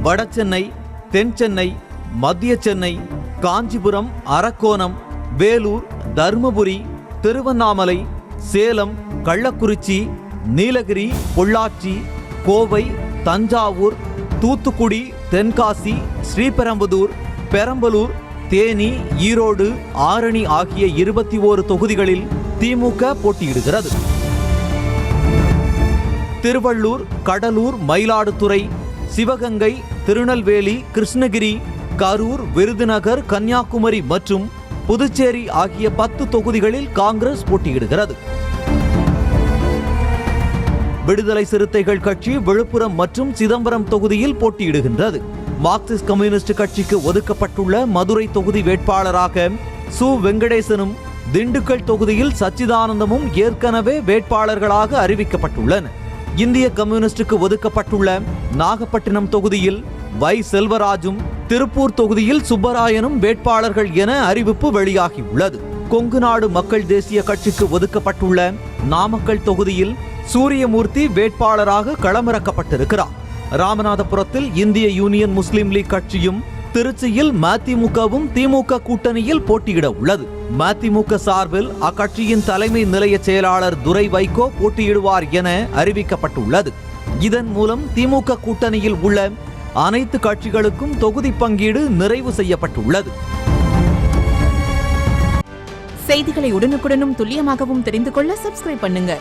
வடசென்னை, தென் சென்னை, மத்திய சென்னை, காஞ்சிபுரம், அரக்கோணம், வேலூர், தருமபுரி, திருவண்ணாமலை, சேலம், கள்ளக்குறிச்சி, நீலகிரி, பொள்ளாச்சி, கோவை, தஞ்சாவூர், தூத்துக்குடி, தென்காசி, ஸ்ரீபெரும்புதூர், பெரம்பலூர், தேனி, ஈரோடு, ஆரணி ஆகிய 21 தொகுதிகளில் திமுக போட்டியிடுகிறது. திருவள்ளூர், கடலூர், மயிலாடுதுறை, சிவகங்கை, திருநெல்வேலி, கிருஷ்ணகிரி, கரூர், விருதுநகர், கன்னியாகுமரி மற்றும் புதுச்சேரி ஆகிய 10 தொகுதிகளில் காங்கிரஸ் போட்டியிடுகிறது. விடுதலை சிறுத்தைகள் கட்சி விழுப்புரம் மற்றும் சிதம்பரம் தொகுதியில் போட்டியிடுகின்றது. மார்க்சிஸ்ட் கம்யூனிஸ்ட் கட்சிக்கு ஒதுக்கப்பட்டுள்ள மதுரை தொகுதி வேட்பாளராக சு. வெங்கடேசனும், திண்டுக்கல் தொகுதியில் சச்சிதானந்தமும் ஏற்கனவே வேட்பாளர்களாக அறிவிக்கப்பட்டுள்ளனர். இந்திய கம்யூனிஸ்டுக்கு ஒதுக்கப்பட்டுள்ள நாகப்பட்டினம் தொகுதியில் வை. செல்வராஜும், திருப்பூர் தொகுதியில் சுப்பராயனும் வேட்பாளர்கள் என அறிவிப்பு வெளியாகியுள்ளது. கொங்கு நாடு மக்கள் தேசிய கட்சிக்கு ஒதுக்கப்பட்டுள்ள நாமக்கல் தொகுதியில் சூரியமூர்த்தி வேட்பாளராக களமிறக்கப்பட்டிருக்கிறார். ராமநாதபுரத்தில் இந்திய யூனியன் முஸ்லீம் லீக் கட்சியும், திருச்சியில் மதிமுகவும் திமுக கூட்டணியில் போட்டியிட உள்ளது. மதிமுக சார்பில் அக்கட்சியின் தலைமை நிலைய செயலாளர் துரை வைகோ போட்டியிடுவார் என அறிவிக்கப்பட்டுள்ளது. இதன் மூலம் திமுக கூட்டணியில் உள்ள அனைத்து கட்சிகளுக்கும் தொகுதி பங்கீடு நிறைவு செய்யப்பட்டுள்ளது. செய்திகளை உடனுக்குடனும் துல்லியமாகவும் தெரிந்து கொள்ள சப்ஸ்கிரைப் பண்ணுங்க.